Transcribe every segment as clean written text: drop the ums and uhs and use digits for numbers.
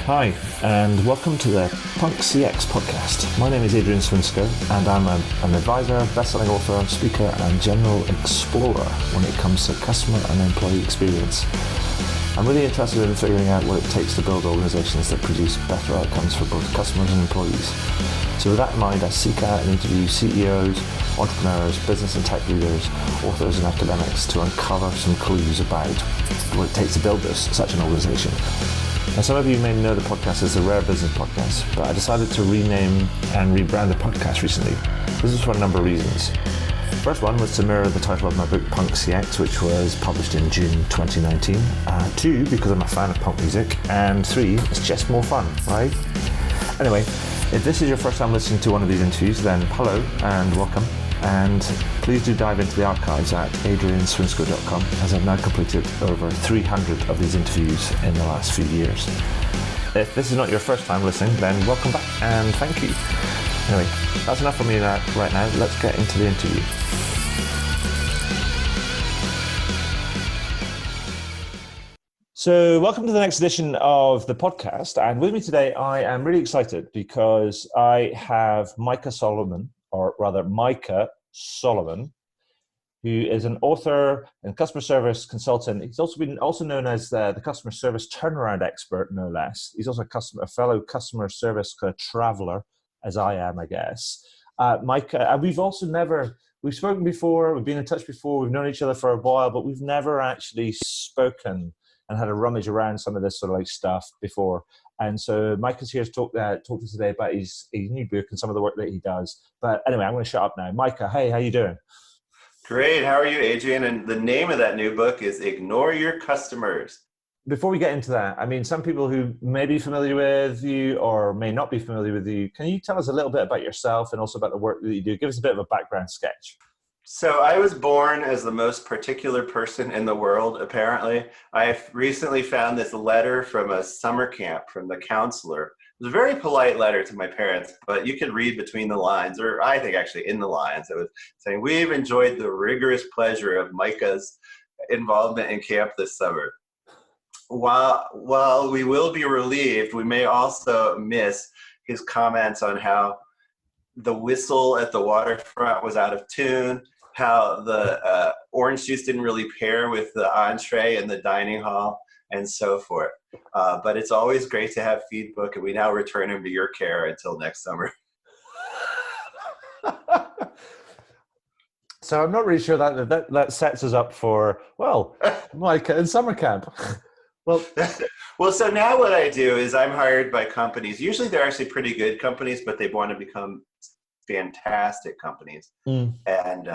Hi, and welcome to the Punk CX podcast. My name is Adrian Swinsko, and I'm an advisor, best-selling author, speaker, and general explorer when it comes to customer and employee experience. I'm really interested in figuring out what it takes to build organizations that produce better outcomes for both customers and employees. So with that in mind, I seek out and interview CEOs, entrepreneurs, business and tech leaders, authors and academics to uncover some clues about what it takes to build such an organization. Now, some of you may know the podcast as the Rare Business Podcast, but I decided to rename and rebrand the podcast recently. This is for a number of reasons. First one was to mirror the title of my book, Punk CX, which was published in June 2019. Two, because I'm a fan of punk music. And three, it's just more fun, right? Anyway, if this is your first time listening to one of these interviews, then hello and welcome. And please do dive into the archives at adrianswinsko.com, as I've now completed over 300 of these interviews in the last few years. If this is not your first time listening, then welcome back and thank you. Anyway, that's enough for me right now. Let's get into the interview. So welcome to the next edition of the podcast. And with me today, I am really excited because I have Micah Solomon, who is an author and customer service consultant. He's also known as the customer service turnaround expert, no less. He's also a fellow customer service kind of traveler, as I am, I guess. Micah, and we've spoken before, we've been in touch before, we've known each other for a while, but we've never actually spoken and had a rummage around some of this sort of like stuff before. And so Micah's here to talk to us today about his new book and some of the work that he does. But anyway, I'm going to shut up now. Micah, hey, how you doing? Great. How are you, Adrian? And the name of that new book is Ignore Your Customers. Before we get into that, I mean, some people who may be familiar with you or may not be familiar with you, can you tell us a little bit about yourself and also about the work that you do? Give us a bit of a background sketch. So I was born as the most particular person in the world, apparently. I recently found this letter from a summer camp from the counselor. It was a very polite letter to my parents, but you could read between the lines, or I think actually in the lines. It was saying, "We've enjoyed the rigorous pleasure of Micah's involvement in camp this summer. While we will be relieved, we may also miss his comments on how the whistle at the waterfront was out of tune, how the orange juice didn't really pair with the entree in the dining hall, and so forth. But it's always great to have feedback, and we now return him to your care until next summer." So I'm not really sure that sets us up for, well, Micah in summer camp. Well, so now what I do is I'm hired by companies. Usually they're actually pretty good companies, but they want to become fantastic companies. And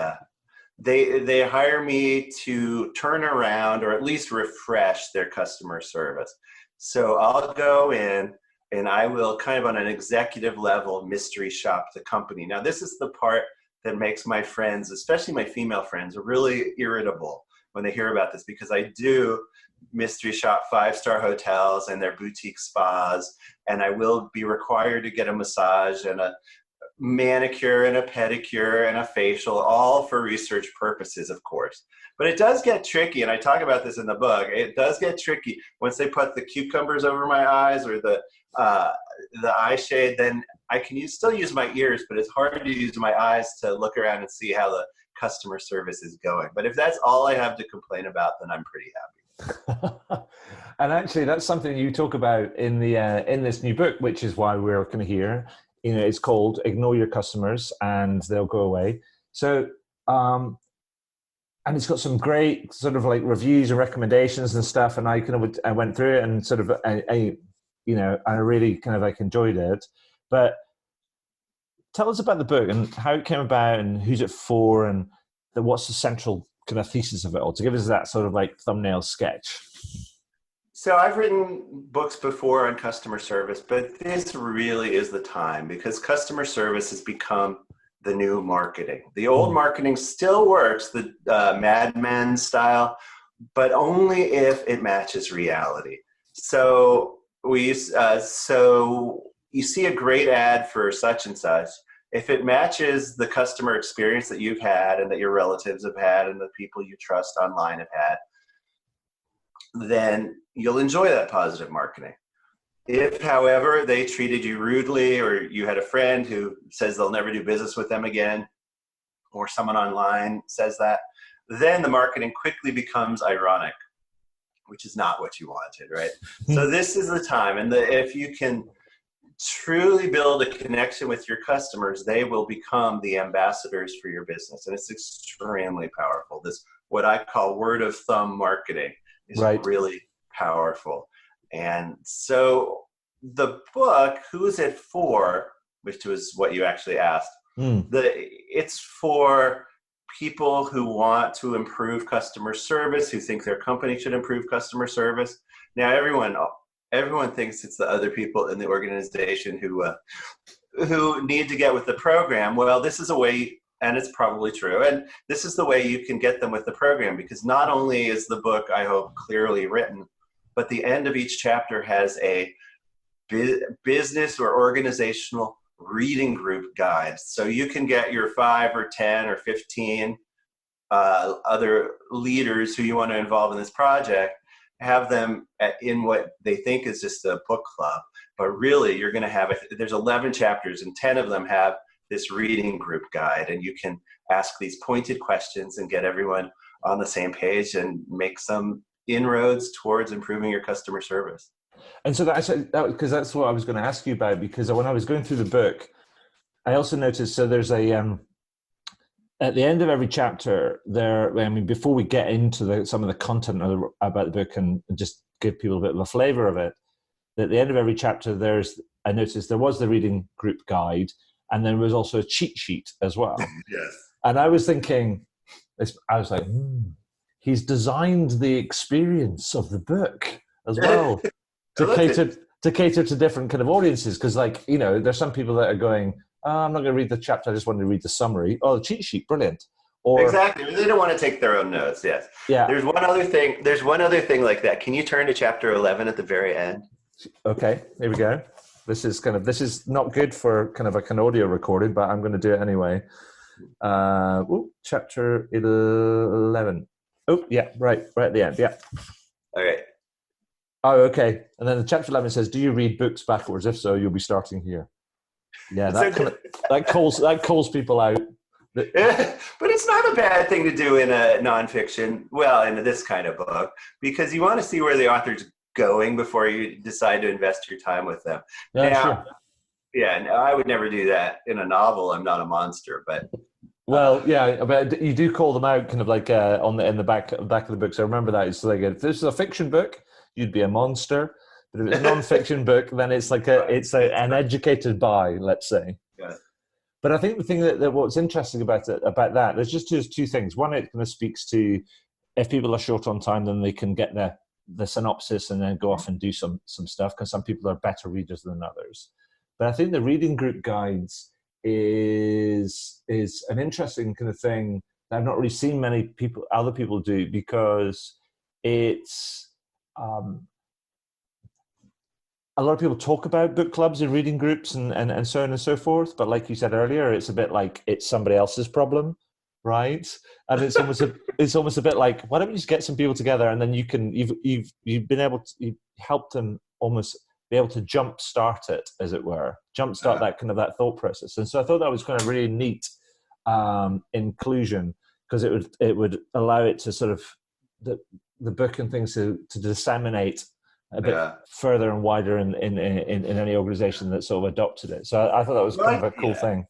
they hire me to turn around or at least refresh their customer service. So I'll go in and I will kind of on an executive level mystery shop the company. Now, this is the part that makes my friends, especially my female friends, really irritable when they hear about this, because I do mystery shop 5-star hotels and their boutique spas, and I will be required to get a massage and a manicure and a pedicure and a facial, all for research purposes, of course. But it does get tricky, and I talk about this in the book. It does get tricky once they put the cucumbers over my eyes or the eye shade. Then I can still use my ears, but it's hard to use my eyes to look around and see how the customer service is going. But if that's all I have to complain about, then I'm pretty happy. And actually, that's something you talk about in this new book, which is why we're kind of here. You know, it's called "Ignore Your Customers and They'll Go Away." So, and it's got some great sort of like reviews and recommendations and stuff. And I went through it and sort of, I really kind of like enjoyed it. But tell us about the book and how it came about and who's it for and what's the central kind of thesis of it all, to give us that sort of like thumbnail sketch. So I've written books before on customer service, but this really is the time because customer service has become the new marketing. The old marketing still works, the Mad Men style, but only if it matches reality. So you see a great ad for such and such. If it matches the customer experience that you've had and that your relatives have had and the people you trust online have had, then you'll enjoy that positive marketing. If, however, they treated you rudely, or you had a friend who says they'll never do business with them again, or someone online says that, then the marketing quickly becomes ironic, which is not what you wanted, right? So this is the time. And if you can truly build a connection with your customers, they will become the ambassadors for your business. And it's extremely powerful. This, what I call word of thumb marketing, is really powerful. And so the book, Who's It For, which was what you actually asked, it's for people who want to improve customer service, who think their company should improve customer service. Now, everyone thinks it's the other people in the organization who need to get with the program. Well, this is a way, and it's probably true, and this is the way you can get them with the program, because not only is the book, I hope, clearly written, but the end of each chapter has a business or organizational reading group guide. So you can get your 5 or 10 or 15 other leaders who you want to involve in this project, have them in what they think is just a book club. But really, you're going to have there's 11 chapters, and 10 of them have this reading group guide. And you can ask these pointed questions and get everyone on the same page and make some inroads towards improving your customer service. And so because that's what I was going to ask you about, because when I was going through the book, I also noticed, so there's at the end of every chapter there, I mean, before we get into some of the content about the book and just give people a bit of a flavor of it, at the end of every chapter, I noticed there was the reading group guide, and then there was also a cheat sheet as well. Yes. And I was thinking, I was like, he's designed the experience of the book as well to cater to different kind of audiences. Because, like, you know, there's some people that are going, I'm not going to read the chapter, I just want to read the summary. Oh, the cheat sheet, brilliant. Or, exactly. They don't want to take their own notes. Yes. Yeah. There's one other thing like that. Can you turn to chapter 11 at the very end? Okay, here we go. This is not good for kind of an audio recording, but I'm going to do it anyway. Chapter 11. Oh, yeah, right at the end. Yeah. All right. Oh, okay. And then the chapter 11 says, "Do you read books backwards? If so, you'll be starting here." Yeah, that calls people out. But it's not a bad thing to do in a nonfiction, in this kind of book, because you want to see where the author's going before you decide to invest your time with them. Yeah, sure. Yeah, no, I would never do that in a novel. I'm not a monster, but well, yeah, but you do call them out, kind of like in the back of the book. So remember that. It's like, if this is a fiction book, you'd be a monster. But if it's a non-fiction book, then it's like an educated buy, let's say. Yeah. But I think the thing that what's interesting about that, there's just two things. One, it kind of speaks to, if people are short on time, then they can get the synopsis and then go off and do some stuff, because some people are better readers than others. But I think the reading group guides is an interesting kind of thing that I've not really seen other people do, because it's a lot of people talk about book clubs and reading groups and so on and so forth. But like you said earlier, it's a bit like it's somebody else's problem, right? And it's almost a bit like, why don't we just get some people together, and then you've helped them almost be able to jumpstart it, as it were, that kind of that thought process. And so I thought that was kind of really neat inclusion, because it would allow it to sort of the book and things to disseminate a bit further and wider in any organization that sort of adopted it. So I thought that was kind of a cool thing.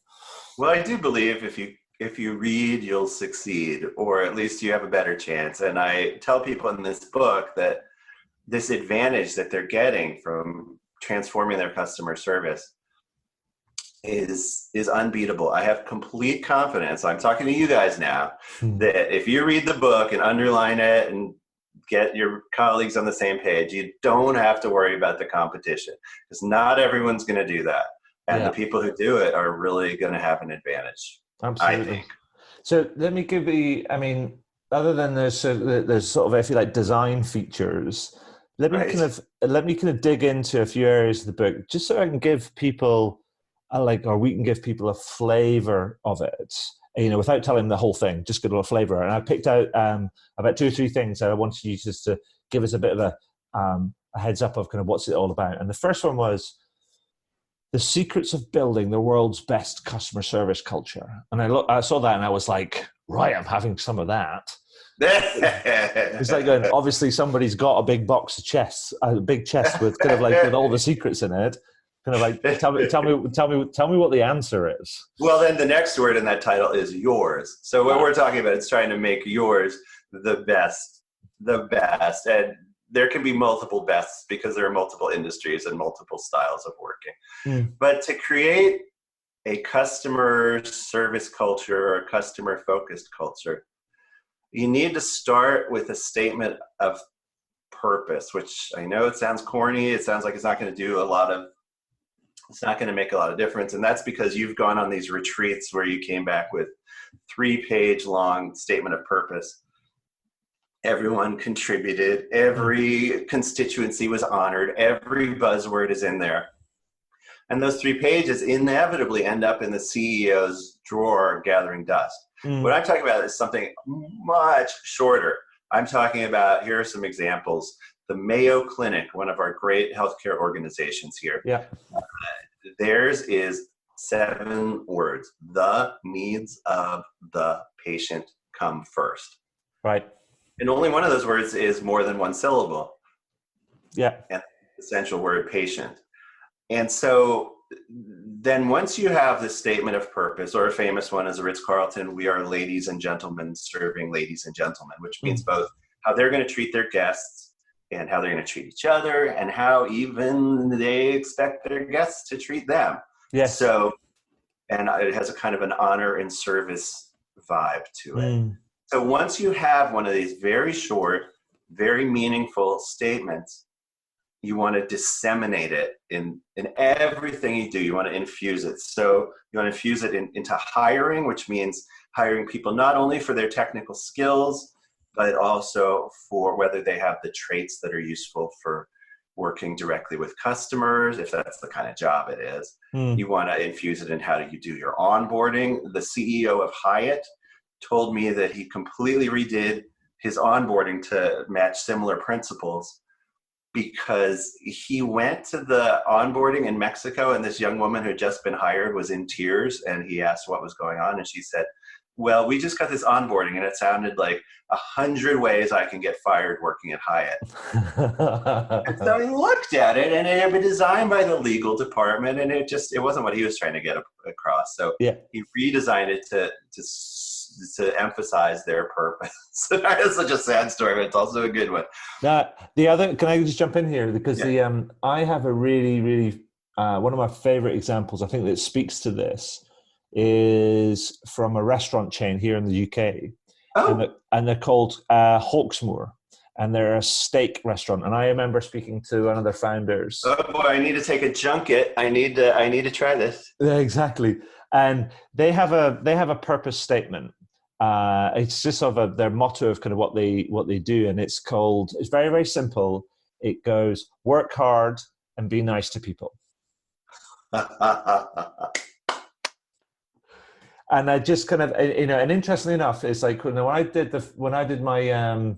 Well, I do believe if you read, you'll succeed, or at least you have a better chance. And I tell people in this book that this advantage that they're getting from transforming their customer service is unbeatable. I have complete confidence. I'm talking to you guys now, that if you read the book and underline it and get your colleagues on the same page, you don't have to worry about the competition, because not everyone's going to do that. And the people who do it are really going to have an advantage. Absolutely. I think. So let me give you, other than there's sort of, if you like, design features, let me kind of dig into a few areas of the book, just so I can give people we can give people a flavor of it, without telling them the whole thing, just get a little flavor. And I picked out about 2 or 3 things that I wanted you just to give us a bit of a heads up of kind of what's it all about. And the first one was the secrets of building the world's best customer service culture. And I saw that and I was like, right, I'm having some of that. It's like going, obviously somebody's got a big box of chests, a big chest with kind of like with all the secrets in it. Kind of like, tell me what the answer is. Well, then the next word in that title is yours. So what we're talking about is trying to make yours the best. And there can be multiple bests because there are multiple industries and multiple styles of working. But to create a customer service culture or a customer focused culture, you need to start with a statement of purpose, which I know it sounds corny. It sounds like it's not going to make a lot of difference. And that's because you've gone on these retreats where you came back with 3-page long statement of purpose. Everyone contributed. Every constituency was honored. Every buzzword is in there. And those 3 pages inevitably end up in the CEO's drawer gathering dust. What I'm talking about is something much shorter. I'm talking about, here are some examples. The Mayo Clinic, one of our great healthcare organizations here. Yeah. Theirs is 7 words. The needs of the patient come first. Right. And only one of those words is more than 1 syllable. Yeah. And the essential word, patient. And so then once you have this statement of purpose, or a famous one is a Ritz-Carlton, we are ladies and gentlemen serving ladies and gentlemen, which means both how they're going to treat their guests and how they're going to treat each other and how even they expect their guests to treat them. Yes. So, and it has a kind of an honor and service vibe to it. So once you have one of these very short, very meaningful statements, you want to disseminate it in everything you do. You want to infuse it. So you want to infuse it into hiring, which means hiring people not only for their technical skills, but also for whether they have the traits that are useful for working directly with customers, if that's the kind of job it is. You want to infuse it in how do you do your onboarding. The CEO of Hyatt told me that he completely redid his onboarding to match similar principles, because he went to the onboarding in Mexico and this young woman who had just been hired was in tears, and he asked what was going on. And she said, well, we just got this onboarding and it sounded like 100 ways I can get fired working at Hyatt. And so he looked at it, and it had been designed by the legal department, and it wasn't what he was trying to get across. So he redesigned it to emphasize their purpose. It's such a sad story, but it's also a good one. The other, can I just jump in here? Because I have a really, really, one of my favorite examples, I think, that speaks to this is from a restaurant chain here in the UK. And they're called Hawksmoor. And they're a steak restaurant. And I remember speaking to one of their founders. Oh boy, I need to take a junket. I need to try this. Yeah, exactly. And they have a purpose statement. It's just sort of their motto of kind of what they do, and it's very, very simple. It goes, work hard and be nice to people. And I just kind of, and interestingly enough, it's like when I did my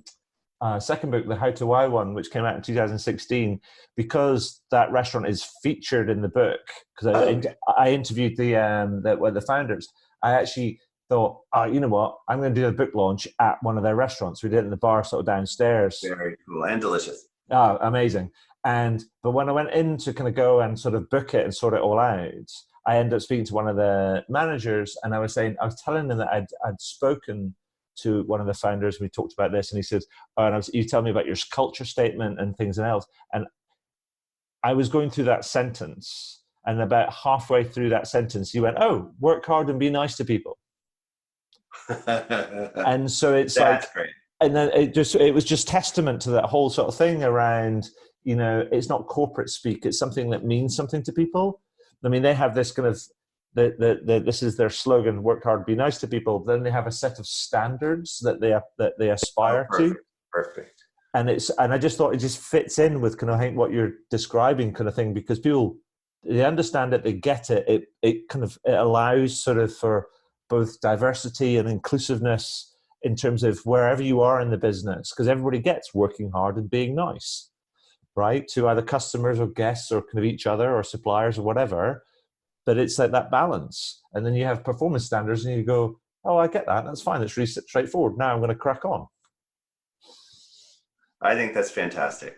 second book, the How to Why one, which came out in 2016, because that restaurant is featured in the book, because I interviewed the founders. I actually thought, you know what, I'm going to do a book launch at one of their restaurants. We did it in the bar sort of downstairs. Very cool and delicious. Oh, amazing. But when I went in to kind of go and sort of book it and sort it all out, I ended up speaking to one of the managers, and I was telling him that I'd spoken to one of the founders. We talked about this, and he says, you tell me about your culture statement and things else. And I was going through that sentence, and about halfway through that sentence, he went, oh, work hard and be nice to people. And so it's that's great. And then it was just testament to that whole sort of thing around, it's not corporate speak. It's something that means something to people. I mean, they have this kind of, this is their slogan, work hard, be nice to people. Then they have a set of standards that they aspire to. Perfect. And I just thought it just fits in with kind of, I think, what you're describing kind of thing, because people, they understand it, they get it. It allows sort of for both diversity and inclusiveness in terms of wherever you are in the business, because everybody gets working hard and being nice. right, to either customers or guests or kind of each other or suppliers or whatever. But it's like that balance. And then you have performance standards and you go, oh, I get that. That's fine. It's really straightforward. Now I'm going to crack on. I think that's fantastic.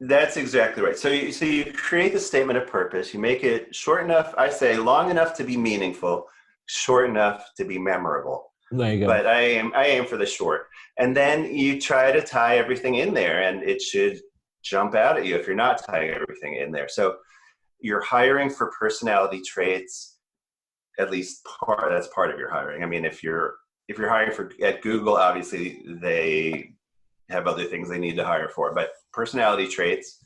That's exactly right. So you create the statement of purpose. You make it short enough, I say long enough to be meaningful, short enough to be memorable. There you go. But I aim for the short. And then you try to tie everything in there, and it should jump out at you if you're not tying everything in there. So you're hiring for personality traits, at least that's part of your hiring. I mean, if you're hiring at Google, obviously they have other things they need to hire for, but personality traits,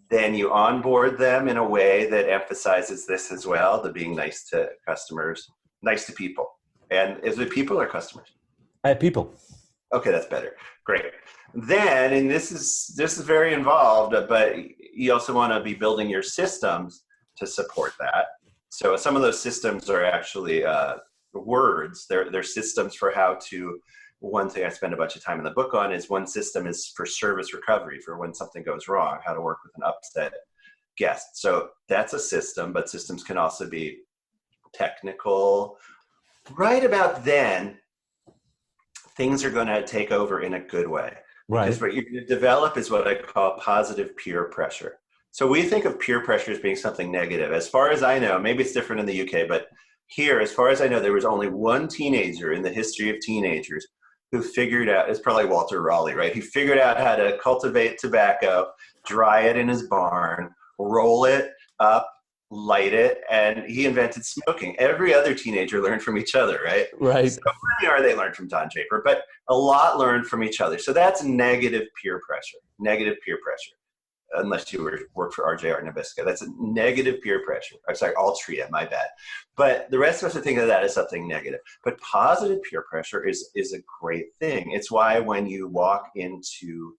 then you onboard them in a way that emphasizes this as well, the being nice to customers, nice to people. And is it people or customers? People. Okay, that's better. Great. Then, and this is very involved, but you also want to be building your systems to support that. So some of those systems are actually words. They're systems for how to. One thing I spend a bunch of time in the book on is one system is for service recovery, for when something goes wrong, how to work with an upset guest. So that's a system, but systems can also be technical. Right about then, things are going to take over in a good way. Right. Because what you're going to develop is what I call positive peer pressure. So we think of peer pressure as being something negative. As far as I know, maybe it's different in the UK, but here, as far as I know, there was only one teenager in the history of teenagers who figured out, it's probably Walter Raleigh, right? He figured out how to cultivate tobacco, dry it in his barn, roll it up, light it, and he invented smoking. Every other teenager learned from each other, right? Right. So they learned from Don Draper, but a lot learned from each other. So that's negative peer pressure, unless you work for RJR Nabisco. That's a negative peer pressure. I'm sorry, Altria, my bad. But the rest of us are thinking of that as something negative. But positive peer pressure is a great thing. It's why when you walk into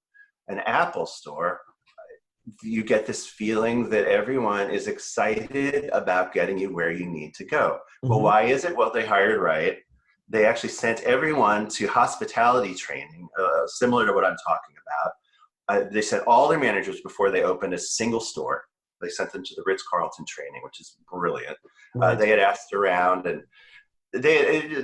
an Apple store, you get this feeling that everyone is excited about getting you where you need to go. Mm-hmm. Well, why is it? Well, they hired right. They actually sent everyone to hospitality training, similar to what I'm talking about. They sent all their managers before they opened a single store. They sent them to the Ritz-Carlton training, which is brilliant. Right. They had asked around, and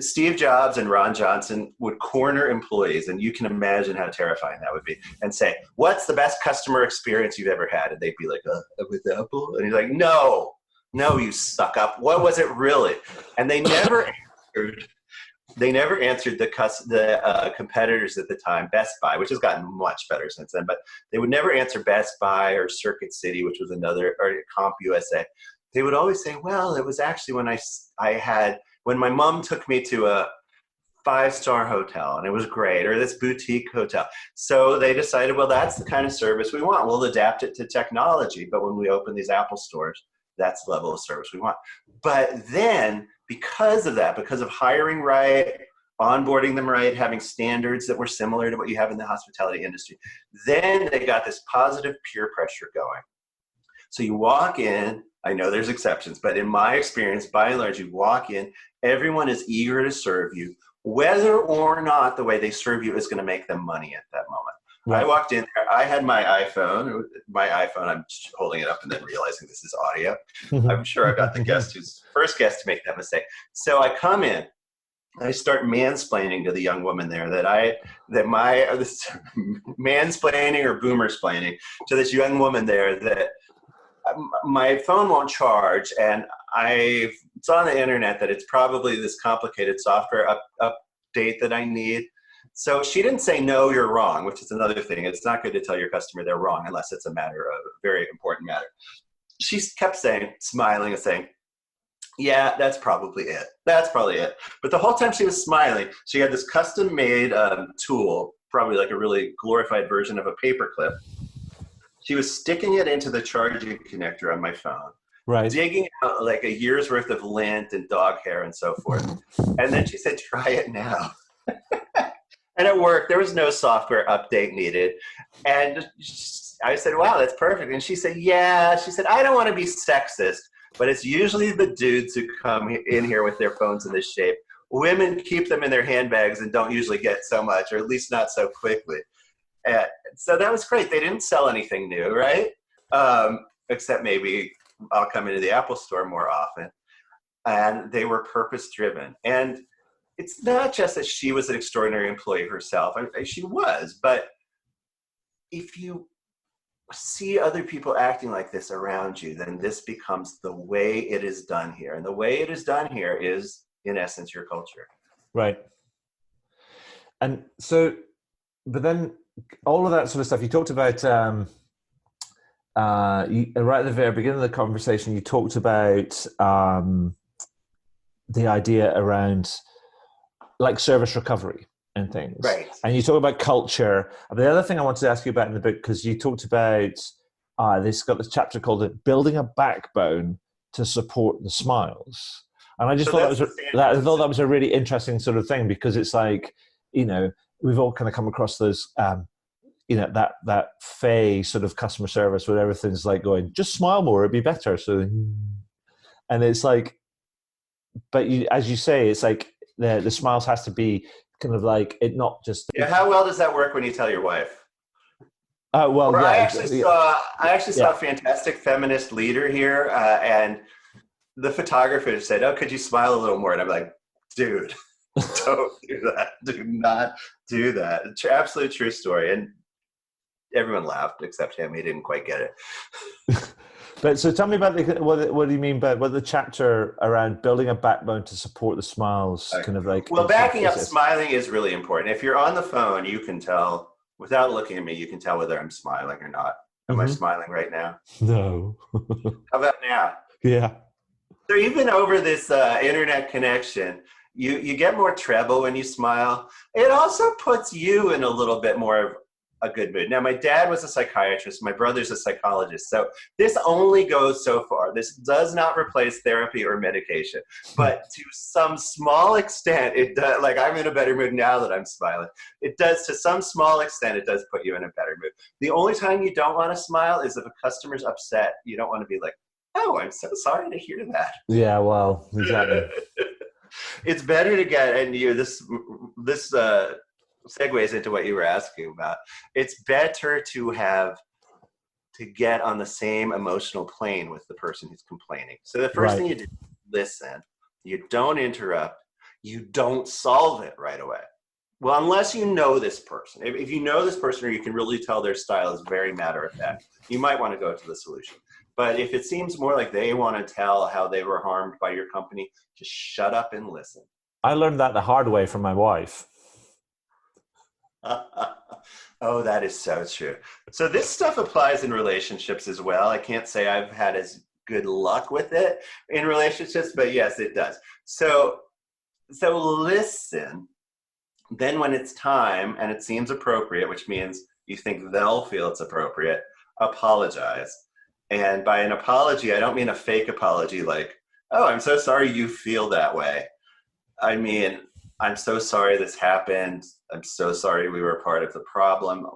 Steve Jobs and Ron Johnson would corner employees, and you can imagine how terrifying that would be, and say, what's the best customer experience you've ever had? And they'd be like, with Apple? And he's like, no, you suck up. What was it really? And they never answered. They never answered the competitors at the time, Best Buy, which has gotten much better since then, but they would never answer Best Buy or Circuit City, which was another, or CompUSA. They would always say, well, it was actually when my mom took me to a 5-star hotel and it was great, or this boutique hotel. So they decided, well, that's the kind of service we want. We'll adapt it to technology, but when we open these Apple stores, that's the level of service we want. But then, because of that, because of hiring right, onboarding them right, having standards that were similar to what you have in the hospitality industry, then they got this positive peer pressure going. So you walk in, I know there's exceptions, but in my experience, by and large, you walk in, everyone is eager to serve you, whether or not the way they serve you is going to make them money at that moment. Right. I walked in there, I had my iPhone, I'm holding it up and then realizing this is audio. I'm sure I've got the first guest to make that mistake. So I come in, I start mansplaining to the young woman there this mansplaining or boomersplaining to this young woman there that my phone won't charge, and it's on the internet that it's probably this complicated software update that I need. So she didn't say, no, you're wrong, which is another thing. It's not good to tell your customer they're wrong unless it's a very important matter. She kept smiling and saying, yeah, that's probably it. But the whole time she was smiling, she had this custom-made tool, probably like a really glorified version of a paperclip. She was sticking it into the charging connector on my phone, right, digging out like a year's worth of lint and dog hair and so forth. And then she said, try it now. And it worked. There was no software update needed. And I said, wow, that's perfect. And she said, yeah. She said, I don't want to be sexist, but it's usually the dudes who come in here with their phones in this shape. Women keep them in their handbags and don't usually get so much, or at least not so quickly. So that was great. They didn't sell anything new, right? Except maybe I'll come into the Apple store more often. And they were purpose driven. And it's not just that she was an extraordinary employee herself. She was, but if you see other people acting like this around you, then this becomes the way it is done here. And the way it is done here is, in essence, your culture. Right. And so, but then all of that sort of stuff, you talked about, right at the very beginning of the conversation, you talked about the idea around like service recovery and things. Right. And you talk about culture. And the other thing I wanted to ask you about in the book, because you talked about, this got this chapter called Building a Backbone to Support the Smiles. And I just thought that was a really interesting sort of thing, because it's like, you know, we've all kind of come across those, you know, that fey sort of customer service where everything's like going, just smile more, it'd be better. So, and it's like, but you, as you say, it's like the smiles has to be kind of like it, not just. Yeah. How well does that work when you tell your wife? Well, yeah, I actually saw a fantastic feminist leader here, and the photographer said, "Oh, could you smile a little more?" And I'm like, "Dude, don't do that. Do not do that." It's absolute true story. And everyone laughed except him. He didn't quite get it. But so tell me about what do you mean by the chapter around building a backbone to support the smiles, kind of like. Well, backing up smiling is really important. If you're on the phone, you can tell without looking at me, you can tell whether I'm smiling or not. Am I smiling right now? No. How about now? Yeah. So even over this internet connection, you get more treble when you smile. It also puts you in a little bit more of a good mood. Now, my dad was a psychiatrist. My brother's a psychologist. So this only goes so far. This does not replace therapy or medication. But to some small extent, it does. Like, I'm in a better mood now that I'm smiling. It does, to some small extent, it does put you in a better mood. The only time you don't want to smile is if a customer's upset. You don't want to be like, "Oh, I'm so sorry to hear that." Yeah, well, exactly. It's better to get, and this segues into what you were asking about. It's better to get on the same emotional plane with the person who's complaining. So the first thing you do, listen. You don't interrupt. You don't solve it right away. Well, unless you know this person. If you know this person, or you can really tell their style is very matter of fact, you might want to go to the solution. But if it seems more like they want to tell how they were harmed by your company, just shut up and listen. I learned that the hard way from my wife. Oh, that is so true. So this stuff applies in relationships as well. I can't say I've had as good luck with it in relationships, but yes, it does. So listen. Then when it's time and it seems appropriate, which means you think they'll feel it's appropriate, apologize. And by an apology, I don't mean a fake apology like, "Oh, I'm so sorry you feel that way." I mean, "I'm so sorry this happened. I'm so sorry we were part of the problem.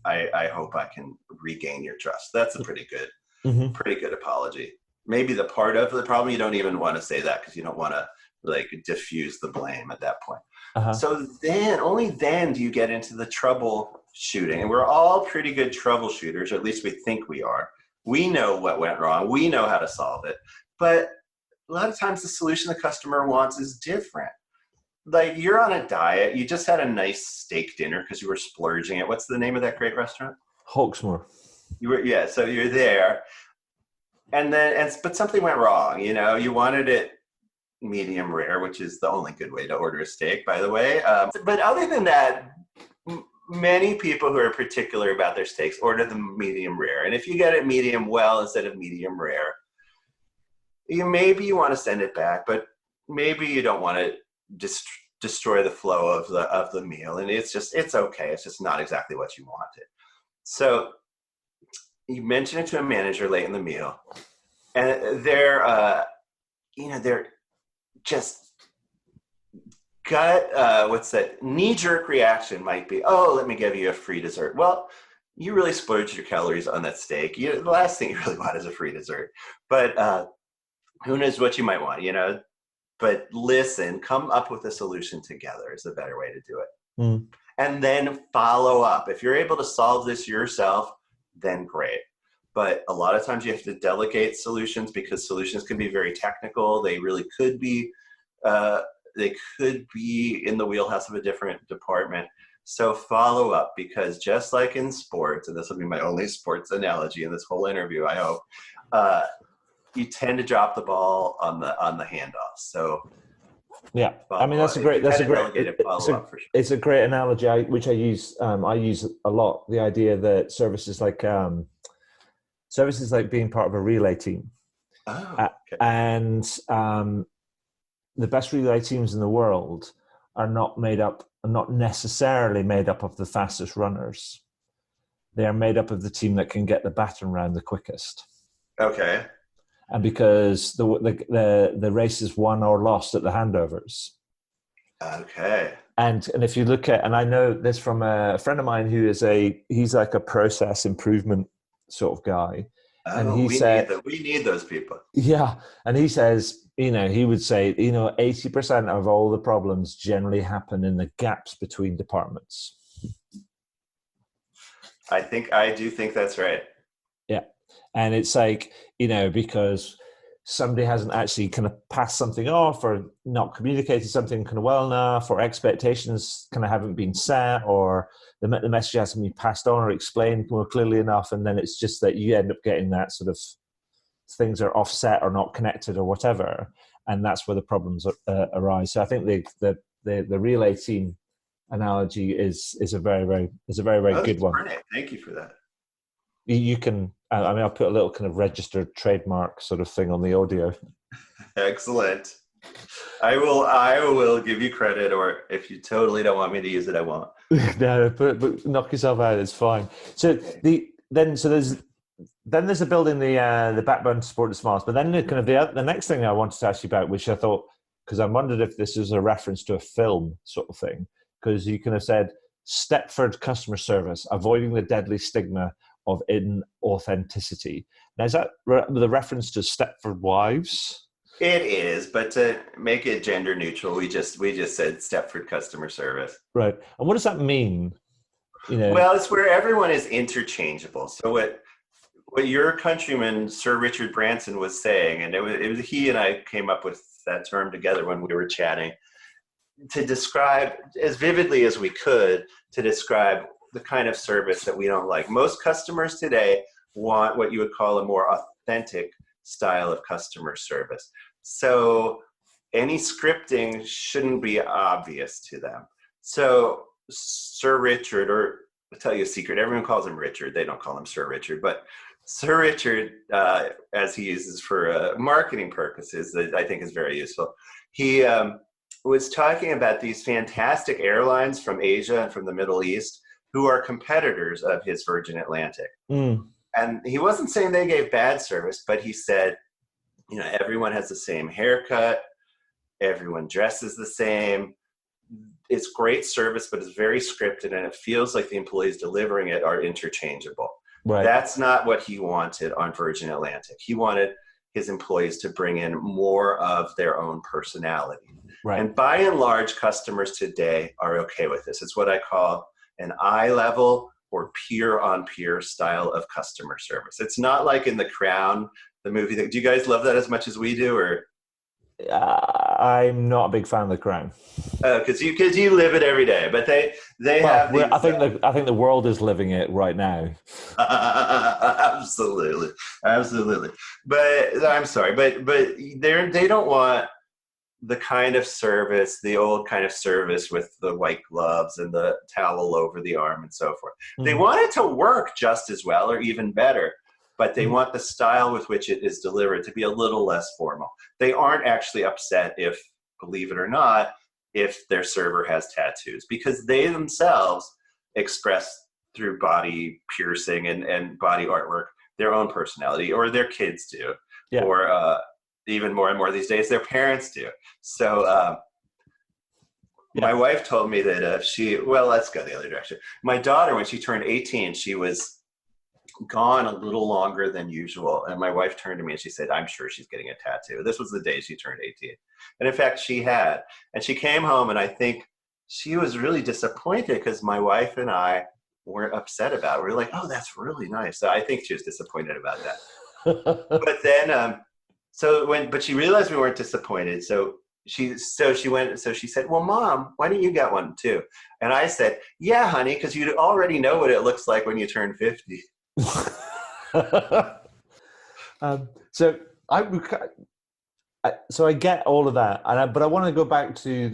I hope I can regain your trust." That's a pretty good apology. Maybe the part of the problem, you don't even want to say that because you don't want to like diffuse the blame at that point. So then, only then do you get into the troubleshooting. And we're all pretty good troubleshooters, or at least we think we are. We know what went wrong. We know how to solve it. But a lot of times the solution the customer wants is different. Like, you're on a diet. You just had a nice steak dinner because you were splurging it. What's the name of that great restaurant? Hawksmoor. So you're there. But something went wrong. You know, you wanted it medium rare, which is the only good way to order a steak, by the way. But other than that, many people who are particular about their steaks order them medium rare. And if you get it medium well instead of medium rare, maybe you want to send it back, but maybe you don't want to destroy the flow of the meal. And it's okay. It's just not exactly what you wanted. So you mention it to a manager late in the meal, and they're just gut, knee-jerk reaction might be, "Oh, let me give you a free dessert." Well, you really splurged your calories on that steak. The last thing you really want is a free dessert. But who knows what you might want, you know? But listen, come up with a solution together is a better way to do it. and then follow up. If you're able to solve this yourself, then great. But a lot of times you have to delegate solutions because solutions can be very technical. They really could be, in the wheelhouse of a different department. So follow up, because just like in sports, and this will be my only sports analogy in this whole interview, I hope, you tend to drop the ball on the handoff. So yeah, I mean it's a great analogy which I use a lot. The idea that services like being part of a relay team, and the best relay teams in the world are not necessarily made up of the fastest runners. They are made up of the team that can get the baton round the quickest. Okay. And because the race is won or lost at the handovers. Okay. And if you look at, and I know this from a friend of mine who he's like a process improvement sort of guy. And he said, we need those people. Yeah. And he says, he would say, 80% of all the problems generally happen in the gaps between departments. I do think that's right. Yeah. And it's like, because somebody hasn't actually kind of passed something off or not communicated something kind of well enough, or expectations kind of haven't been set, or the message hasn't been passed on or explained more clearly enough. And then it's just that you end up getting that sort of things are offset or not connected or whatever. And that's where the problems arise. So I think the relay team analogy is a very, very good one. Brilliant. Thank you for that. You can, I'll put a little kind of registered trademark sort of thing on the audio. Excellent. I will give you credit, or if you totally don't want me to use it, I won't. No, but knock yourself out. It's fine. So there's a building the backbone to support the smarts. But then the next thing I wanted to ask you about, which I thought, because I wondered if this is a reference to a film sort of thing, because you kind of said Stepford customer service, avoiding the deadly stigma of inauthenticity. Now, is that the reference to Stepford Wives? It is, but to make it gender neutral, we just said Stepford customer service. Right. And what does that mean? Well, it's where everyone is interchangeable. So what your countryman Sir Richard Branson was saying, and it was he and I came up with that term together when we were chatting, to describe as vividly as we could, to describe the kind of service that we don't like. Most customers today want what you would call a more authentic style of customer service. So any scripting shouldn't be obvious to them. So Sir Richard, or I'll tell you a secret, everyone calls him Richard. They don't call him Sir Richard, but Sir Richard, as he uses for marketing purposes, that I think is very useful. He was talking about these fantastic airlines from Asia and from the Middle East who are competitors of his Virgin Atlantic. Mm. And he wasn't saying they gave bad service, but he said, everyone has the same haircut, everyone dresses the same. It's great service, but it's very scripted, and it feels like the employees delivering it are interchangeable. Right. That's not what he wanted on Virgin Atlantic. He wanted his employees to bring in more of their own personality. Right. And by and large, customers today are okay with this. It's what I call an eye level or peer-on-peer style of customer service. It's not like in The Crown, the movie. Do you guys love that as much as we do, or? I'm not a big fan of The Crown. Because you live it every day, but they have. These, I think the world is living it right now. Absolutely. But I'm sorry, but they don't want the kind of service, the old kind of service with the white gloves and the towel over the arm and so forth. Mm-hmm. They want it to work just as well or even better, but they want the style with which it is delivered to be a little less formal. They aren't actually upset if, believe it or not, if their server has tattoos, because they themselves express through body piercing and body artwork their own personality, or their kids do, yeah. Or even more and more these days, their parents do. So my wife told me that let's go the other direction. My daughter, when she turned 18, she was gone a little longer than usual. And my wife turned to me and she said, I'm sure she's getting a tattoo. This was the day she turned 18. And in fact, she had. And she came home, and I think she was really disappointed because my wife and I weren't upset about it. We were like, oh, that's really nice. So I think she was disappointed about that. But then, but she realized we weren't disappointed. So she said, well, Mom, why don't you get one too? And I said, yeah, honey, because you already know what it looks like when you turn 50. So I get all of that, but I want to go back to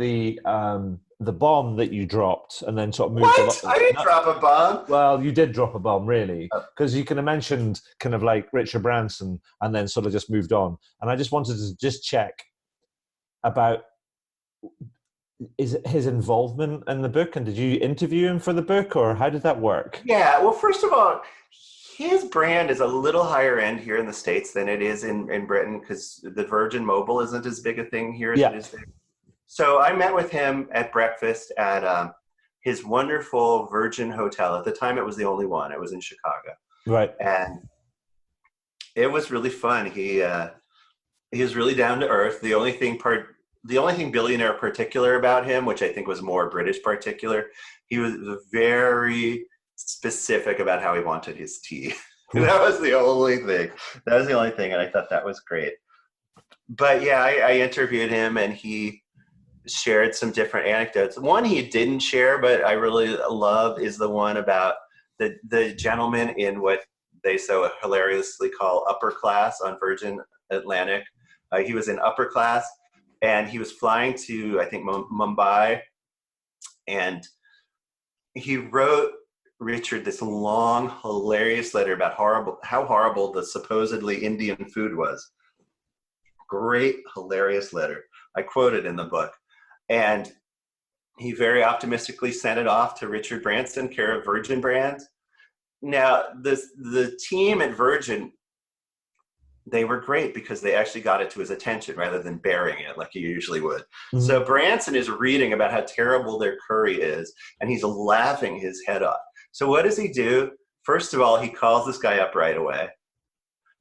the bomb that you dropped, and then sort of moved. What? I didn't drop a bomb. Well, you did drop a bomb, really, because you can have mentioned kind of like Richard Branson, and then sort of just moved on. And I just wanted to just check about his involvement in the book, and did you interview him for the book, or how did that work? Yeah. Well, first of all, his brand is a little higher end here in the States than it is in Britain, because the Virgin Mobile isn't as big a thing here as it is there. So I met with him at breakfast at his wonderful Virgin Hotel. At the time, it was the only one. It was in Chicago. Right. And it was really fun. He was really down to earth. The only thing billionaire particular about him, which I think was more British particular, he was very specific about how he wanted his tea. That was the only thing. And I thought that was great. But yeah, I interviewed him, and he shared some different anecdotes. One he didn't share, but I really love, is the one about the gentleman in what they so hilariously call upper class on Virgin Atlantic. He was in upper class, and he was flying to, I think, Mumbai, and he wrote Richard this long, hilarious letter about how horrible the supposedly Indian food was. Great, hilarious letter. I quote it in the book. And he very optimistically sent it off to Richard Branson, care of Virgin Brands. Now, the team at Virgin, they were great because they actually got it to his attention rather than burying it like you usually would. Mm-hmm. So Branson is reading about how terrible their curry is, and he's laughing his head off. So what does he do? First of all, he calls this guy up right away,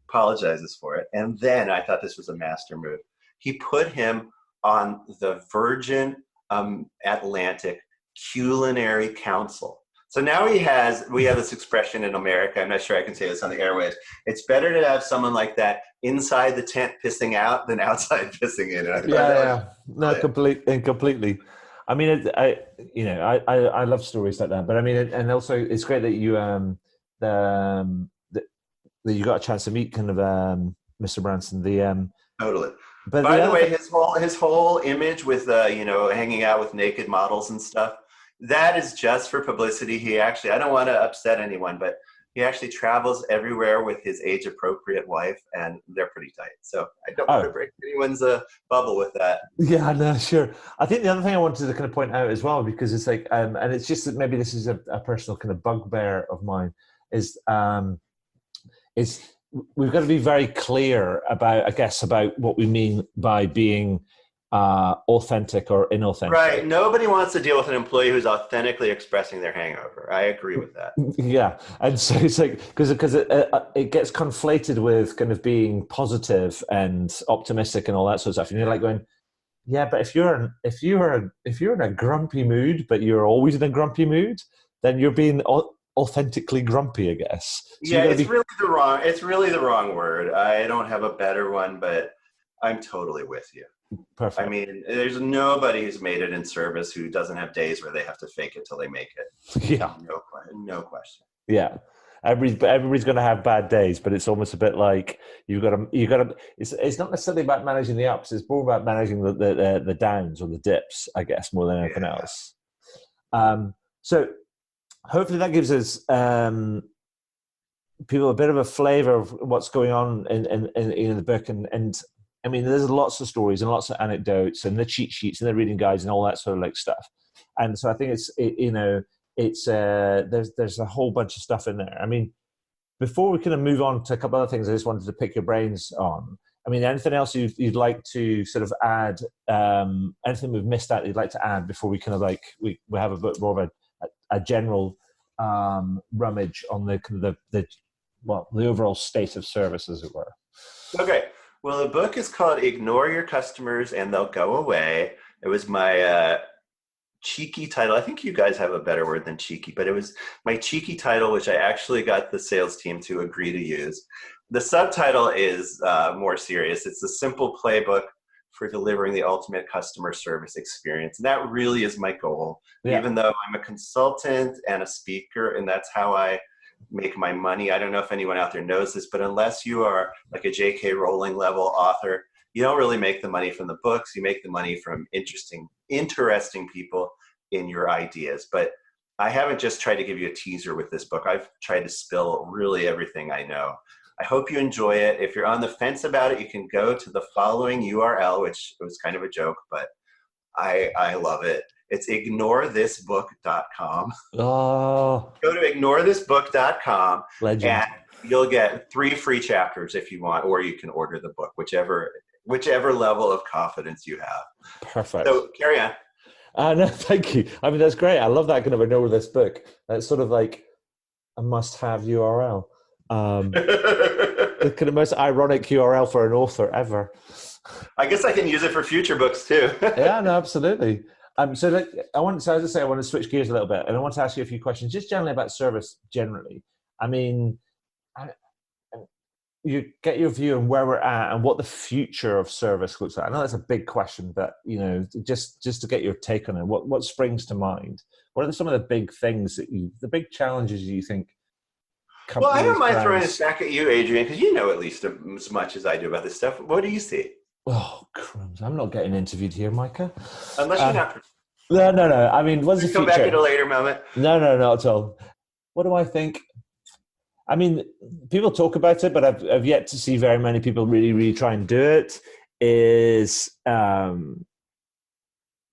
apologizes for it, and then, I thought this was a master move, he put him on the Virgin Atlantic Culinary Council. So now we have this expression in America, I'm not sure I can say this on the airwaves, it's better to have someone like that inside the tent pissing out than outside pissing in. Completely. I mean, I love stories like that, but I mean, and also it's great that you that you got a chance to meet kind of Mr. Branson. Totally. But by the way, his whole image with hanging out with naked models and stuff, that is just for publicity. I don't want to upset anyone, but he actually travels everywhere with his age-appropriate wife, and they're pretty tight. So I don't want to break anyone's bubble with that. Yeah, no, sure. I think the other thing I wanted to kind of point out as well, because it's like, and it's just that maybe this is a personal kind of bugbear of mine, is we've got to be very clear about what we mean by being authentic or inauthentic. Right. Nobody wants to deal with an employee who's authentically expressing their hangover. I agree with that. Yeah. And so it's like, because it gets conflated with kind of being positive and optimistic and all that sort of stuff. And you're like going, yeah, but if you're in a grumpy mood, but you're always in a grumpy mood, then you're being authentically grumpy, I guess. So it's really the wrong word. I don't have a better one, but I'm totally with you. Perfect. I mean, there's nobody who's made it in service who doesn't have days where they have to fake it till they make it. Yeah. No question. Yeah. Everybody's going to have bad days, but it's almost a bit like you got to. It's not necessarily about managing the ups. It's more about managing the downs or the dips, I guess, more than anything else. So hopefully that gives us people a bit of a flavor of what's going on in the book, and I mean, there's lots of stories and lots of anecdotes and the cheat sheets and the reading guides and all that sort of like stuff. And so I think there's a whole bunch of stuff in there. I mean, before we kind of move on to a couple other things, I just wanted to pick your brains on. I mean, anything else you'd like to sort of add? Anything we've missed out you'd like to add before we kind of like we have a bit more of a general rummage on the overall state of service, as it were. Okay. Well, the book is called Ignore Your Customers and They'll Go Away. It was my cheeky title. I think you guys have a better word than cheeky, but it was my cheeky title, which I actually got the sales team to agree to use. The subtitle is more serious. It's a simple playbook for delivering the ultimate customer service experience. And that really is my goal, even though I'm a consultant and a speaker, and that's how I make my money. I don't know if anyone out there knows this, but unless you are like a J.K. Rowling level author, you don't really make the money from the books. You make the money from interesting people in your ideas. But I haven't just tried to give you a teaser with this book. I've tried to spill really everything I know. I hope you enjoy it. If you're on the fence about it, you can go to the following URL, which was kind of a joke, but I love it. It's ignorethisbook.com. Oh. Go to ignorethisbook.com. Legend. And you'll get 3 free chapters if you want, or you can order the book, whichever level of confidence you have. Perfect. So carry on. No, thank you. I mean, that's great. I love that kind of ignore this book. That's sort of like a must-have URL. The kind of most ironic URL for an author ever. I guess I can use it for future books too. Yeah, no, absolutely. So I want to switch gears a little bit, and I want to ask you a few questions, just generally about service. Generally, I mean, you get your view on where we're at and what the future of service looks like. I know that's a big question, but just to get your take on it, what springs to mind? What are some of the big things the big challenges you think? Well, I don't mind throwing this back at you, Adrian, because you know at least as much as I do about this stuff. What do you see? Oh, crumbs. I'm not getting interviewed here, Micah. Unless you're not. No. I mean, what's the future? Come back at a later moment. No, not at all. What do I think? I mean, people talk about it, but I've yet to see very many people really, really try and do it. Is putting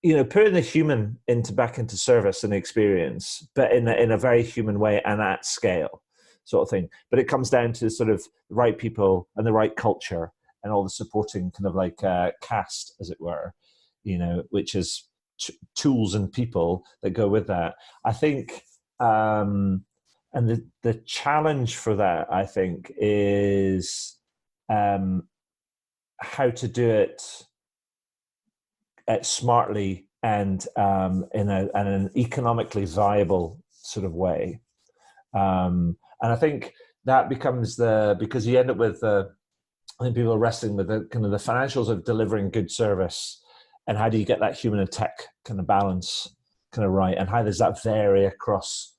the human back into service and experience, but in a very human way and at scale, sort of thing. But it comes down to sort of the right people and the right culture and all the supporting kind of like cast, as it were, which is tools and people that go with that. I think, and the challenge for that, I think, is how to do it smartly and in an economically viable sort of way. And I think that becomes because you end up with, I think people are wrestling with the kind of the financials of delivering good service, and how do you get that human and tech kind of balance kind of right, and how does that vary across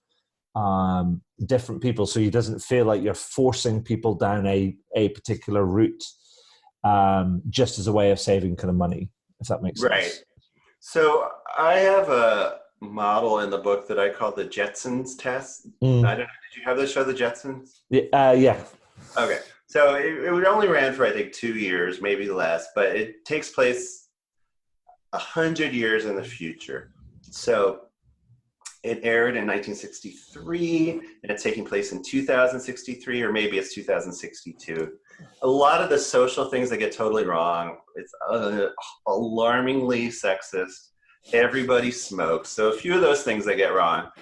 different people, so it doesn't feel like you're forcing people down a particular route, just as a way of saving kind of money, if that makes sense. Right. So I have a model in the book that I call the Jetsons test. I don't know. Did you have the show, The Jetsons? Yeah. Okay. So it only ran for, I think, 2 years, maybe less, but it takes place 100 years in the future. So it aired in 1963, and it's taking place in 2063, or maybe it's 2062. A lot of the social things that get totally wrong. It's alarmingly sexist. Everybody smokes. So a few of those things they get wrong.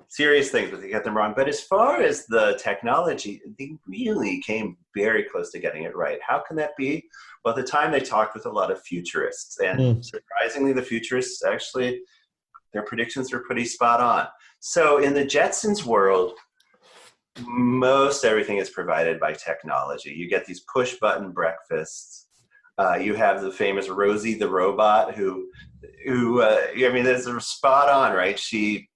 Serious things, but they get them wrong. But as far as the technology, they really came very close to getting it right. How can that be? Well, at the time they talked with a lot of futurists, and surprisingly, the futurists actually, their predictions were pretty spot on. So in the Jetsons world, most everything is provided by technology. You get these push button breakfasts. You have the famous Rosie the robot who I mean, this is spot on, right? She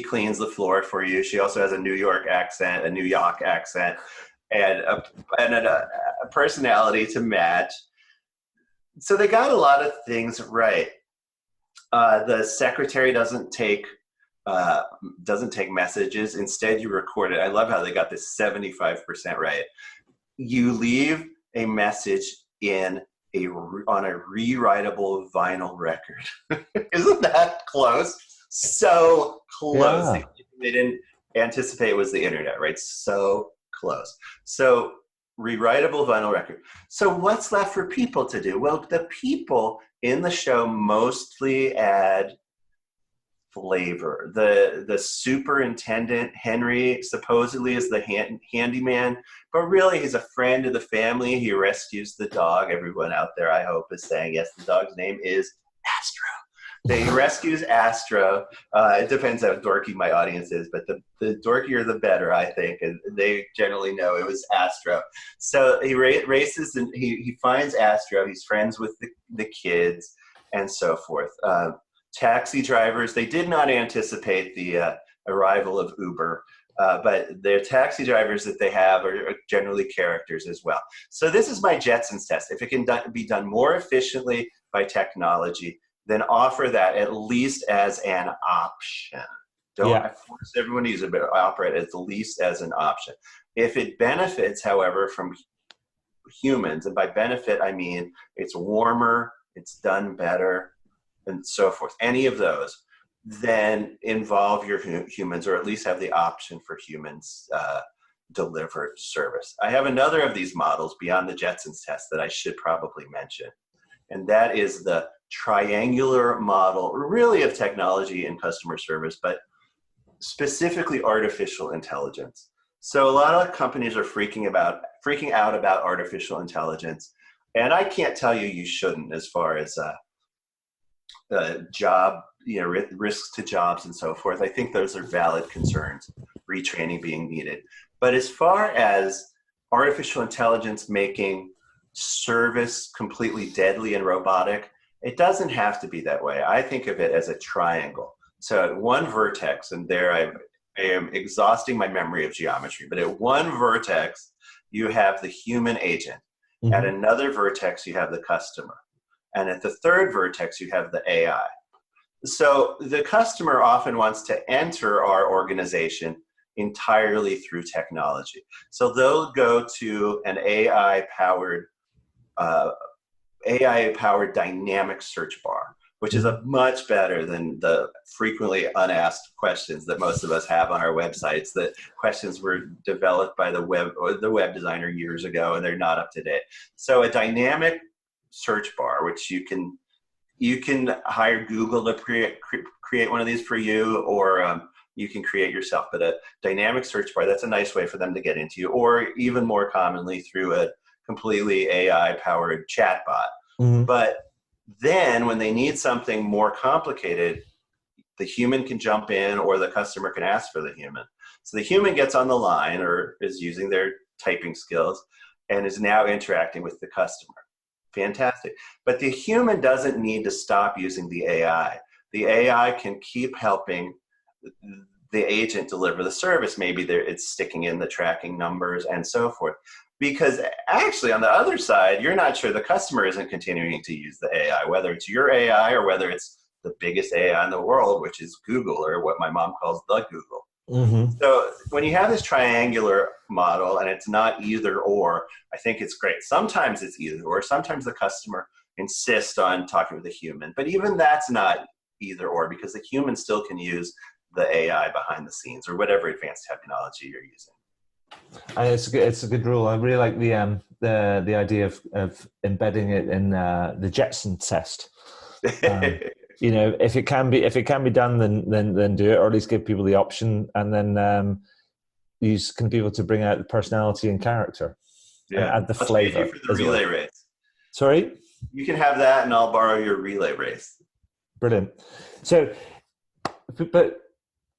cleans the floor for you. She also has a New York accent, a New York accent, and a personality to match. So they got a lot of things right. The secretary doesn't take messages. Instead, you record it. I love how they got this 75% right. You leave a message on a rewritable vinyl record. Isn't that close? So close. Yeah. They didn't anticipate it was the internet, right? So close. So rewritable vinyl record. So what's left for people to do? Well, the people in the show mostly add flavor. The superintendent, Henry, supposedly is the handyman, but really he's a friend of the family. He rescues the dog. Everyone out there, I hope, is saying, yes, the dog's name is Astro. He rescues Astro. It depends how dorky my audience is, but the dorkier the better, I think. And they generally know it was Astro. So he races and he finds Astro. He's friends with the kids and so forth. Taxi drivers, they did not anticipate the arrival of Uber. But the taxi drivers that they have are generally characters as well. So this is my Jetsons test. If it can be done more efficiently by technology, then offer that at least as an option. Don't force everyone to use it, but offer it at least as an option. If it benefits, however, from humans, and by benefit I mean it's warmer, it's done better, and so forth, any of those, then involve your humans, or at least have the option for humans delivered service. I have another of these models beyond the Jetsons test that I should probably mention, and that is the triangular model, really of technology and customer service, but specifically artificial intelligence. So a lot of companies are freaking out about artificial intelligence, and I can't tell you shouldn't, as far as job, risks to jobs and so forth. I think those are valid concerns, retraining being needed. But as far as artificial intelligence making service completely deadly and robotic, it doesn't have to be that way. I think of it as a triangle. So at one vertex, and there I am exhausting my memory of geometry, but at one vertex, you have the human agent. Mm-hmm. At another vertex, you have the customer. And at the third vertex, you have the AI. So the customer often wants to enter our organization entirely through technology. So they'll go to an AI-powered dynamic search bar, which is a much better than the frequently unasked questions that most of us have on our websites. That questions were developed by the web designer years ago, and they're not up to date. So a dynamic search bar, which you can hire Google to create one of these for you, or you can create yourself. But a dynamic search bar, that's a nice way for them to get into you, or even more commonly through a completely AI-powered chatbot. Mm-hmm. But then when they need something more complicated, the human can jump in, or the customer can ask for the human. So the human gets on the line, or is using their typing skills, and is now interacting with the customer. Fantastic. But the human doesn't need to stop using the AI. The AI can keep helping the agent deliver the service. Maybe it's sticking in the tracking numbers and so forth. Because actually, on the other side, you're not sure the customer isn't continuing to use the AI, whether it's your AI or whether it's the biggest AI in the world, which is Google, or what my mom calls the Google. Mm-hmm. So when you have this triangular model and it's not either or, I think it's great. Sometimes it's either or. Sometimes the customer insists on talking with the human. But even that's not either or, because the human still can use the AI behind the scenes, or whatever advanced technology you're using. It's a good rule. I really like the idea of embedding it in the Jetson test. If it can be done, then do it, or at least give people the option, and then use people to bring out the personality and character, and add the flavor. For the relay race. Sorry, you can have that, and I'll borrow your relay race. Brilliant. So, but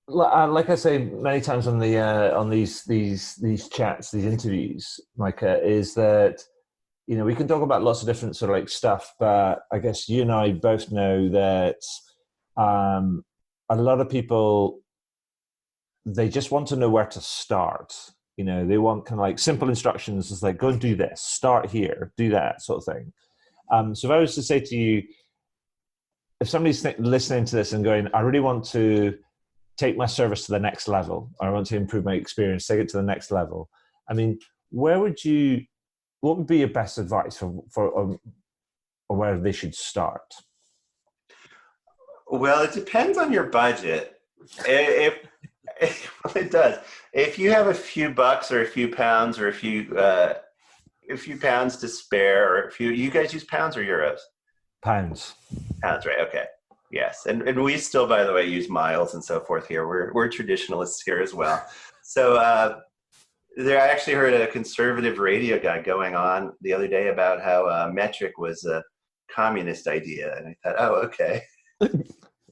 like I say many times on these chats, these interviews, Micah, is that we can talk about lots of different sort of like stuff, but I guess you and I both know that a lot of people, they just want to know where to start. They want kind of like simple instructions. It's like, go and do this, start here, do that sort of thing. So if I was to say to you, if somebody's listening to this and going, I really want to take my service to the next level, or I want to improve my experience, take it to the next level, I mean, what would be your best advice for where they should start? Well, it depends on your budget. It does. If you have a few bucks or a few pounds or a few pounds to spare, or you guys use pounds or euros? Pounds, right? Okay. Yes, and we still, by the way, use miles and so forth here. We're traditionalists here as well. So I actually heard a conservative radio guy going on the other day about how metric was a communist idea, and I thought, oh, okay.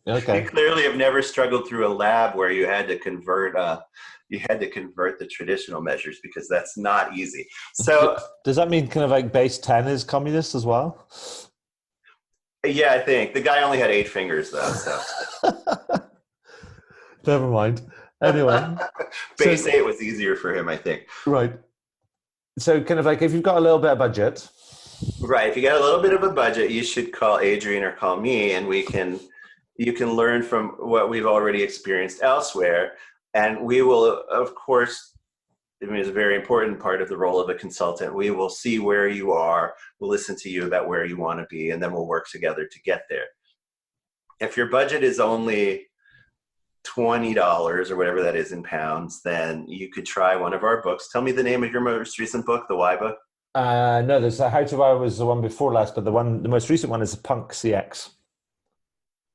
Okay. You clearly have never struggled through a lab where you had to convert the traditional measures, because that's not easy. So Does that mean kind of like base 10 is communist as well? yeah, I think the guy only had 8 fingers though. So Never mind. Anyway, base so 8 was easier for him, I think. right. So kind of like if you've got a little bit of budget. Right. If you got a little bit of a budget, you should call Adrian or call me, and you can learn from what we've already experienced elsewhere. And we will, of course, I mean, it's a very important part of the role of a consultant. We will see where you are. We'll listen to you about where you want to be, and then we'll work together to get there. If your budget is only $20 or whatever that is in pounds, then you could try one of our books. Tell me the name of your most recent book, the Why book. No, there's How to Wire was the one before last, but the most recent one is the Punk CX.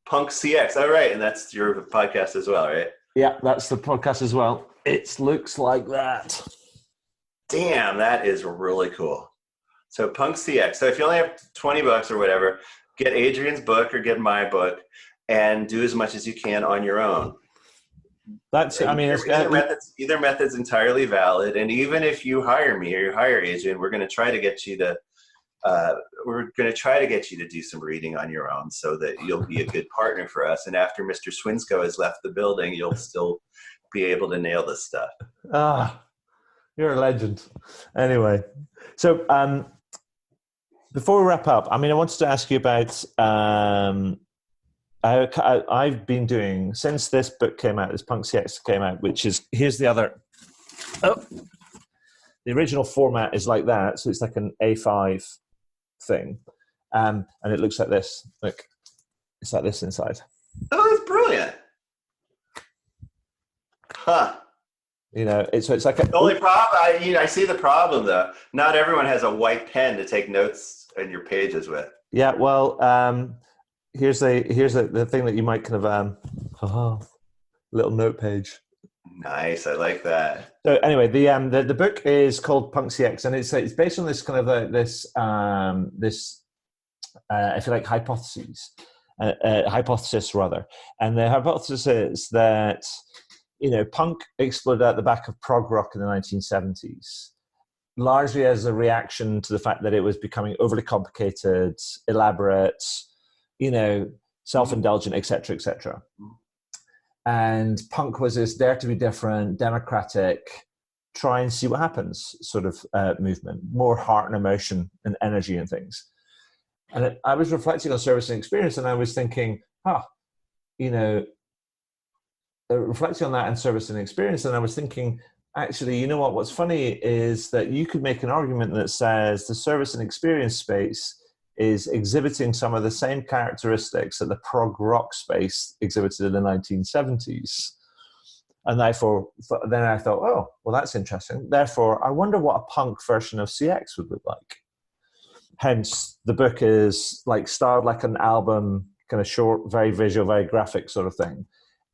Punk CX. All right, and that's your podcast as well, right? Yeah, that's the podcast as well. It looks like that. Damn, that is really cool. So Punk CX. So if you only have $20 or whatever, get Adrian's book or get my book, and do as much as you can on your own. That's, I mean, either method's entirely valid. And even if you hire me or you hire Adrian, we're going to try to get you to do some reading on your own, so that you'll be a good partner for us. And after Mr. Swinsko has left the building, you'll still be able to nail this stuff. You're a legend. Anyway, so before we wrap up, I mean, I wanted to ask you about I've been doing, since this book came out, this Punk CX came out, which is, here's the other, the original format is like that. So it's like an A5 thing. And it looks like this. Look, it's like this inside. Oh, that's brilliant. Huh. You know, it's like the only problem, I see the problem though. Not everyone has a white pen to take notes on your pages with. Yeah, well, here's the thing that you might kind of little note page. Nice, I like that. So anyway, the book is called Punk CX, and it's based on this kind of this if you like hypothesis rather, and the hypothesis is that punk exploded at the back of prog rock in the 1970s, largely as a reaction to the fact that it was becoming overly complicated, elaborate, self-indulgent, etc., etc. And punk was this dare to be different, democratic, try and see what happens sort of movement, more heart and emotion and energy and things. And I was reflecting on service and experience, and I was thinking, reflecting on that and service and experience, and I was thinking, actually, what's funny is that you could make an argument that says the service and experience space is exhibiting some of the same characteristics that the prog rock space exhibited in the 1970s. And therefore, then I thought, oh, well, that's interesting. Therefore, I wonder what a punk version of CX would look like. Hence, the book is like styled like an album, kind of short, very visual, very graphic sort of thing.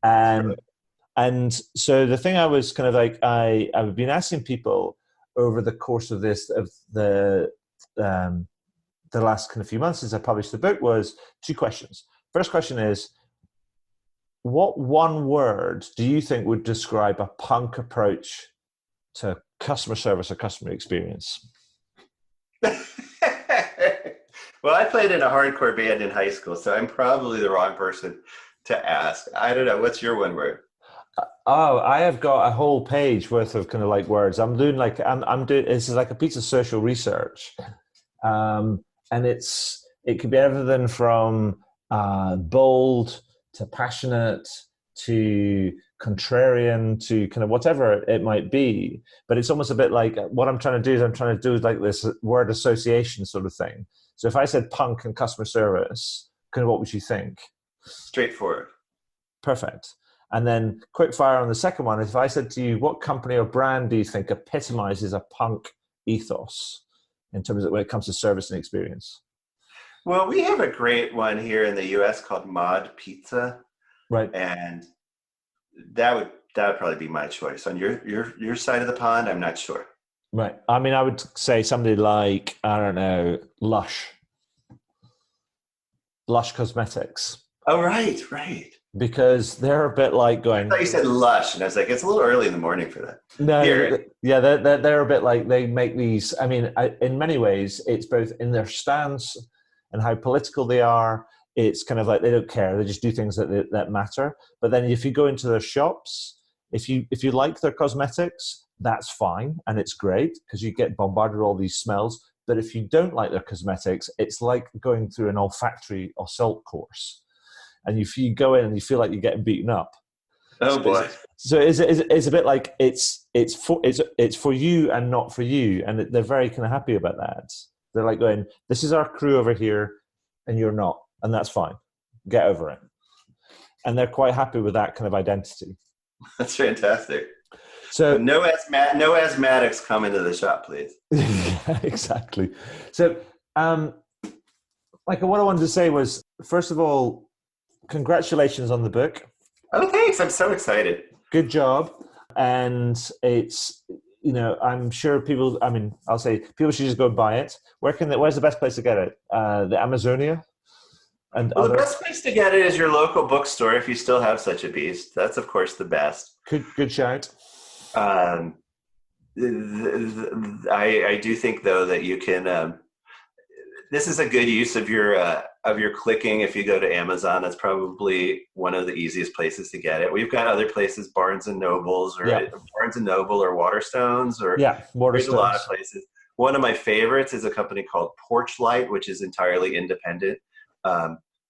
And so the thing I was kind of like, I've been asking people over the course of the last kind of few months since I published the book was 2 questions. First question is, what one word do you think would describe a punk approach to customer service or customer experience? Well, I played in a hardcore band in high school, so I'm probably the wrong person to ask. I don't know. What's your one word? I have got a whole page worth of kind of like words. I'm doing this is like a piece of social research. And it could be everything from bold to passionate to contrarian to kind of whatever it might be. But it's almost a bit like what I'm trying to do like this word association sort of thing. So if I said punk and customer service, kind of what would you think? Straightforward. Perfect. And then quick fire on the second one. If I said to you, what company or brand do you think epitomizes a punk ethos in terms of when it comes to service and experience? Well, we have a great one here in the U.S. called Mod Pizza, right? And that would probably be my choice. On your side of the pond, I'm not sure. Right. I mean, I would say somebody like, I don't know, Lush Cosmetics. Oh, right. because they're a bit like I going. thought you said Lush, and I was like, it's a little early in the morning for that. No, Here. yeah, they're a bit like they make these. I mean, in many ways, it's both in their stance and how political they are. It's kind of like they don't care; they just do things that matter. But then, if you go into their shops, if you like their cosmetics, that's fine and it's great because you get bombarded with all these smells. But if you don't like their cosmetics, it's like going through an olfactory assault course, and if you go in and you feel like you're getting beaten up. Oh So boy. it's a bit like it's for you and not for you, and they're very kind of happy about that. They're like going, "This is our crew over here, and you're not, and that's fine. Get over it." And they're quite happy with that kind of identity. That's fantastic. So no asthmatics come into the shop, please. yeah, exactly. So, like what I wanted to say was, first of all, congratulations on the book. Oh, thanks. I'm so excited. Good job. And it's, I'm sure people, I'll say people should just go and buy it. Where's the best place to get it? The Amazonia? And Well, the best place to get it is your local bookstore if you still have such a beast. That's, of course, the best. Good shout. I do think, though, that you can. This is a good use of your clicking. If you go to Amazon, that's probably one of the easiest places to get it. We've got other places, Barnes and Nobles, or Barnes and Noble, or Waterstones, or Waterstones. There's a lot of places. One of my favorites is a company called Porchlight, which is entirely independent.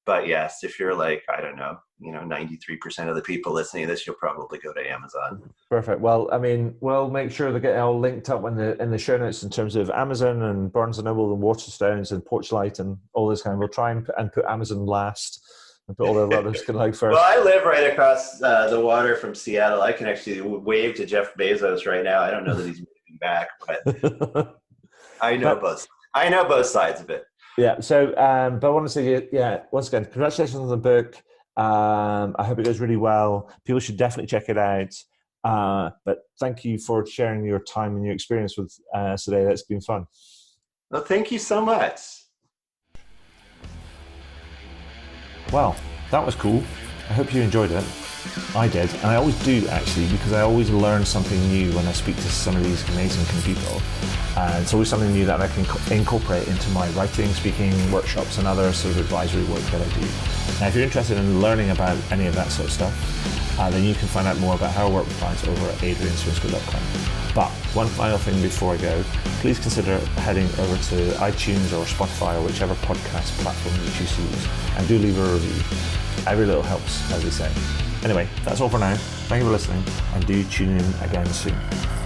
But yes, if you're like, I don't know, 93% of the people listening to this, you'll probably go to Amazon. Perfect. Well, we'll make sure to get it all linked up in the show notes in terms of Amazon and Barnes and Noble and Waterstones and Porchlight and all this kind of. We'll try and put Amazon last and put all the others kind of like first. Well, I live right across the water from Seattle. I can actually wave to Jeff Bezos right now. I don't know that he's moving back, but I know both sides of it. Yeah. So, but I want to say, once again, congratulations on the book. I hope it goes really well. People should definitely check it out. But thank you for sharing your time and your experience with us today. That's been fun. Well, thank you so much. Well, that was cool. I hope you enjoyed it. I did, and I always do actually, because I always learn something new when I speak to some of these amazing people. And it's always something new that I can incorporate into my writing, speaking, workshops, and other sort of advisory work that I do. Now, if you're interested in learning about any of that sort of stuff, then you can find out more about how I work with clients over at adrianswinscoe.com. But one final thing before I go, please consider heading over to iTunes or Spotify or whichever podcast platform you choose to use, and do leave a review. Every little helps, as they say. Anyway, that's all for now. Thank you for listening, and do tune in again soon.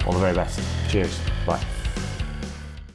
All the very best. Cheers. Bye.